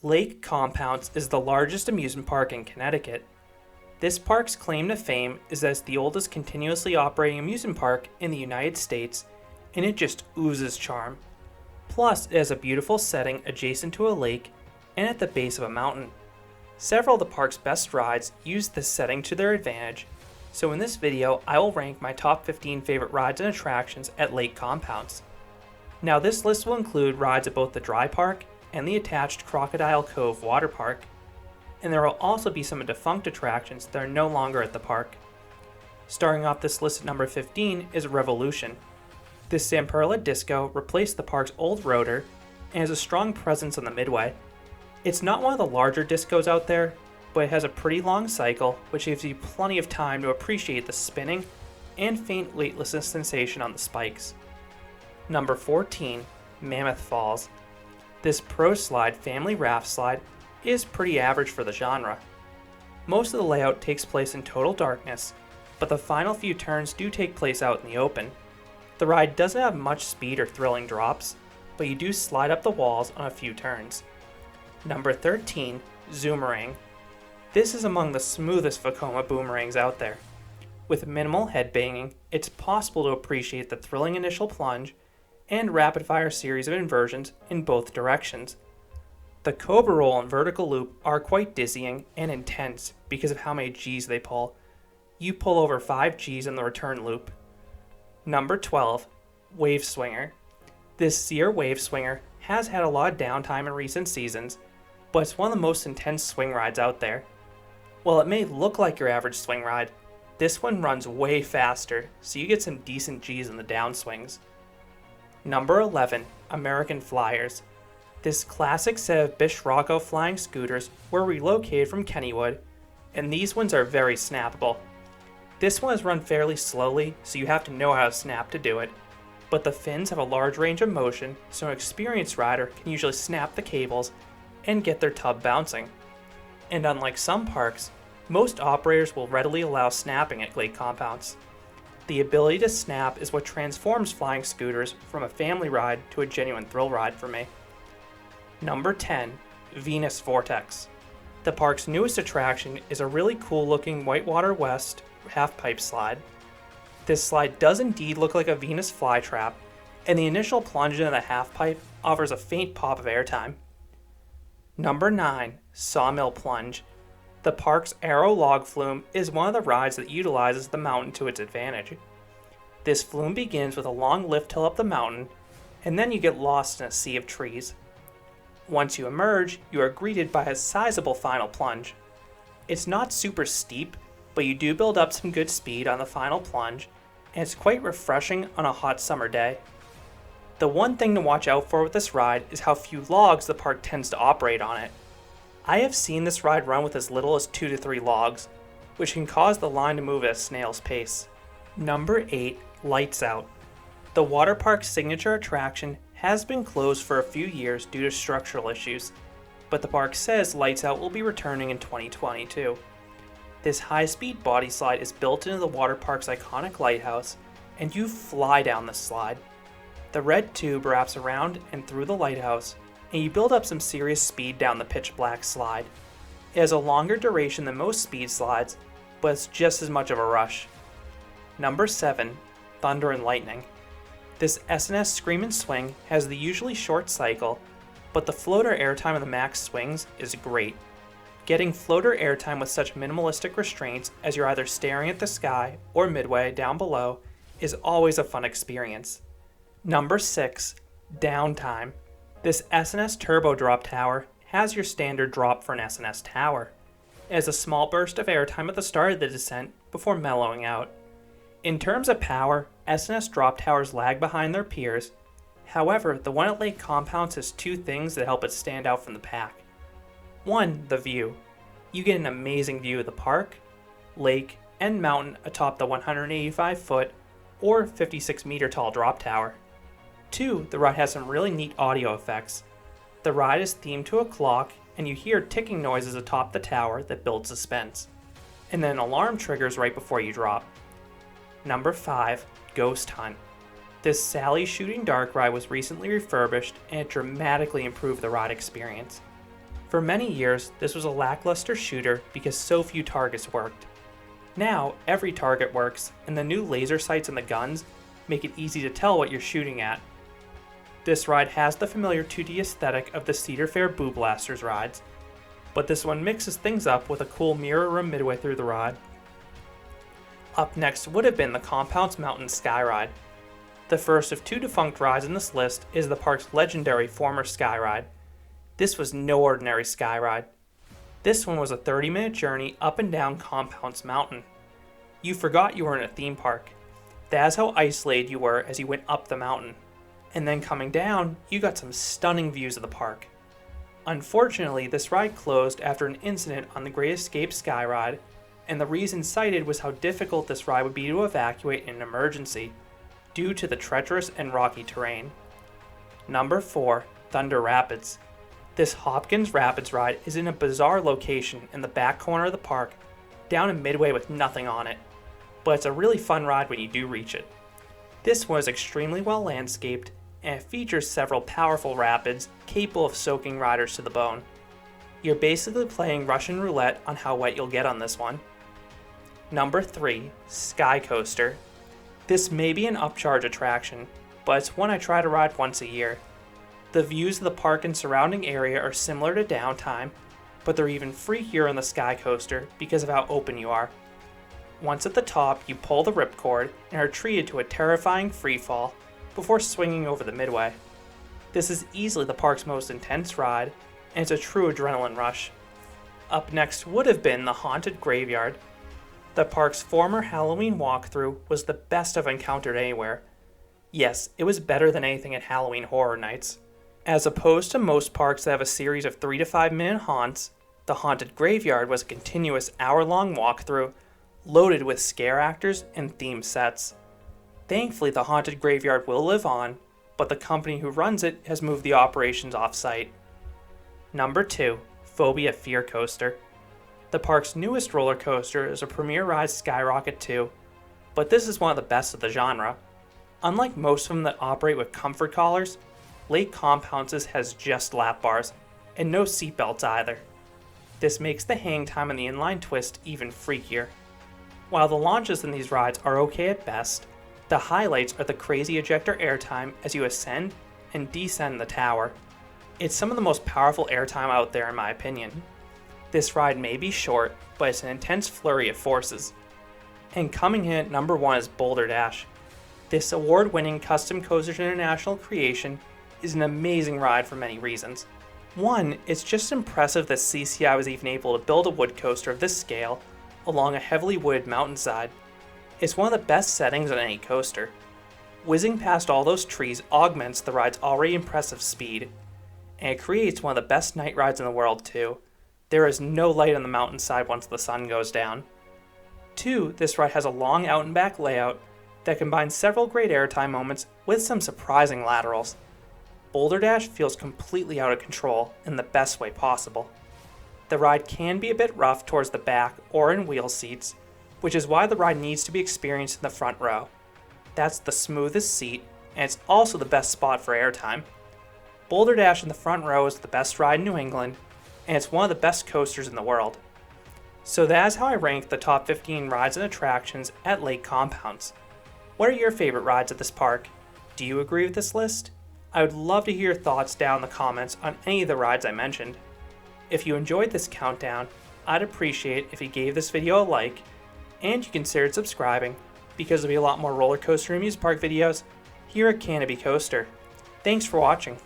Lake Compounce is the largest amusement park in Connecticut. This park's claim to fame is as the oldest continuously operating amusement park in the United States, and it just oozes charm. Plus, it has a beautiful setting adjacent to a lake and at the base of a mountain. Several of the park's best rides use this setting to their advantage, so in this video I will rank my top 15 favorite rides and attractions at Lake Compounce. Now this list will include rides at both the dry park and the attached Crocodile Cove water park, and there will also be some defunct attractions that are no longer at the park. Starting off this list at number 15 is Rev-O-Lution. This Zamperla disco replaced the park's old rotor and has a strong presence on the midway. It's not one of the larger discos out there, but it has a pretty long cycle which gives you plenty of time to appreciate the spinning and faint weightlessness sensation on the spikes. Number 14, Mammoth Falls. This Pro Slide family raft slide is pretty average for the genre. Most of the layout takes place in total darkness, but the final few turns do take place out in the open. The ride doesn't have much speed or thrilling drops, but you do slide up the walls on a few turns. Number 13, Zoomerang. This is among the smoothest Vekoma boomerangs out there. With minimal headbanging, it's possible to appreciate the thrilling initial plunge and rapid-fire series of inversions in both directions. The Cobra Roll and Vertical Loop are quite dizzying and intense because of how many G's they pull. You pull over 5 G's in the return loop. Number 12, Wave Swinger. This Sear Wave Swinger has had a lot of downtime in recent seasons, but it's one of the most intense swing rides out there. While it may look like your average swing ride, this one runs way faster, so you get some decent G's in the downswings. Number 11, American Flyers. This classic set of Bish-Rocco flying scooters were relocated from Kennywood, and these ones are very snappable. This one is run fairly slowly, so you have to know how to snap to do it, but the fins have a large range of motion, so an experienced rider can usually snap the cables and get their tub bouncing. And unlike some parks, most operators will readily allow snapping at Lake Compounce. The ability to snap is what transforms flying scooters from a family ride to a genuine thrill ride for me. Number 10, Venus Vortex. The park's newest attraction is a really cool looking Whitewater West half-pipe slide. This slide does indeed look like a Venus flytrap, and the initial plunge into the half-pipe offers a faint pop of airtime. Number 9, Mill Plunge. The park's Aero Log Flume is one of the rides that utilizes the mountain to its advantage. This flume begins with a long lift hill up the mountain, and then you get lost in a sea of trees. Once you emerge, you are greeted by a sizable final plunge. It's not super steep, but you do build up some good speed on the final plunge, and it's quite refreshing on a hot summer day. The one thing to watch out for with this ride is how few logs the park tends to operate on it. I have seen this ride run with as little as 2 to 3 logs, which can cause the line to move at a snail's pace. Number 8, Lights Out. The water park's signature attraction has been closed for a few years due to structural issues, but the park says Lights Out will be returning in 2022. This high-speed body slide is built into the water park's iconic lighthouse, and you fly down the slide. The red tube wraps around and through the lighthouse, and you build up some serious speed down the pitch black slide. It has a longer duration than most speed slides, but it's just as much of a rush. Number 7, Thunder and Lightning. This S&S Scream and Swing has the usually short cycle, but the floater airtime of the max swings is great. Getting floater airtime with such minimalistic restraints as you're either staring at the sky or midway down below is always a fun experience. Number 6, Downtime. This S&S Turbo Drop Tower has your standard drop for an S&S tower. It has a small burst of airtime at the start of the descent before mellowing out. In terms of power, S&S drop towers lag behind their peers. However, the one at Lake Compounce has 2 things that help it stand out from the pack. 1, the view. You get an amazing view of the park, lake, and mountain atop the 185-foot or 56-meter tall drop tower. 2, the ride has some really neat audio effects. The ride is themed to a clock, and you hear ticking noises atop the tower that build suspense. And then an alarm triggers right before you drop. Number 5, Ghost Hunt. This Sally Shooting Dark ride was recently refurbished, and it dramatically improved the ride experience. For many years, this was a lackluster shooter because so few targets worked. Now, every target works, and the new laser sights and the guns make it easy to tell what you're shooting at. This ride has the familiar 2D aesthetic of the Cedar Fair Boo Blasters rides, but this one mixes things up with a cool mirror room midway through the ride. Up next would have been the Compounce Mountain Sky Ride. The first of 2 defunct rides in this list is the park's legendary former Sky Ride. This was no ordinary sky ride. This one was a 30-minute journey up and down Compounce Mountain. You forgot you were in a theme park. That's how isolated you were as you went up the mountain. And then coming down, you got some stunning views of the park. Unfortunately, this ride closed after an incident on the Great Escape Sky Ride, and the reason cited was how difficult this ride would be to evacuate in an emergency, due to the treacherous and rocky terrain. Number 4, Thunder Rapids. This Hopkins Rapids ride is in a bizarre location in the back corner of the park, down in midway with nothing on it, but it's a really fun ride when you do reach it. This one is extremely well landscaped, and it features several powerful rapids capable of soaking riders to the bone. You're basically playing Russian roulette on how wet you'll get on this one. Number 3, Sky Coaster. This may be an upcharge attraction, but it's one I try to ride once a year. The views of the park and surrounding area are similar to Downtime, but they're even freakier on the Sky Coaster because of how open you are. Once at the top, you pull the ripcord and are treated to a terrifying freefall before swinging over the midway. This is easily the park's most intense ride, and it's a true adrenaline rush. Up next would have been the Haunted Graveyard. The park's former Halloween walkthrough was the best I've encountered anywhere. Yes, it was better than anything at Halloween Horror Nights. As opposed to most parks that have a series of 3 to 5 minute haunts, the Haunted Graveyard was a continuous hour-long walkthrough loaded with scare actors and theme sets. Thankfully, the Haunted Graveyard will live on, but the company who runs it has moved the operations off-site. Number 2, Phobia Phear Coaster. The park's newest roller coaster is a Premier Ride Skyrocket 2, but this is one of the best of the genre. Unlike most of them that operate with comfort collars, Lake Compounce's has just lap bars, and no seatbelts either. This makes the hang time and the inline twist even freakier. While the launches in these rides are okay at best, the highlights are the crazy ejector airtime as you ascend and descend the tower. It's some of the most powerful airtime out there in my opinion. This ride may be short, but it's an intense flurry of forces. And coming in at number 1 is Boulder Dash. This award-winning Custom Coasters International creation is an amazing ride for many reasons. One, it's just impressive that CCI was even able to build a wood coaster of this scale along a heavily wooded mountainside. It's one of the best settings on any coaster. Whizzing past all those trees augments the ride's already impressive speed, and it creates one of the best night rides in the world too. There is no light on the mountainside once the sun goes down. 2, this ride has a long out and back layout that combines several great airtime moments with some surprising laterals. Boulder Dash feels completely out of control in the best way possible. The ride can be a bit rough towards the back or in wheel seats, which is why the ride needs to be experienced in the front row. That's the smoothest seat, and it's also the best spot for airtime. Boulder Dash in the front row is the best ride in New England, and it's one of the best coasters in the world. So that is how I rank the top 15 rides and attractions at Lake Compounce. What are your favorite rides at this park? Do you agree with this list? I would love to hear your thoughts down in the comments on any of the rides I mentioned. If you enjoyed this countdown, I'd appreciate if you gave this video a like, and you considered subscribing, because there'll be a lot more roller coaster and amusement park videos here at Canopy Coaster. Thanks for watching.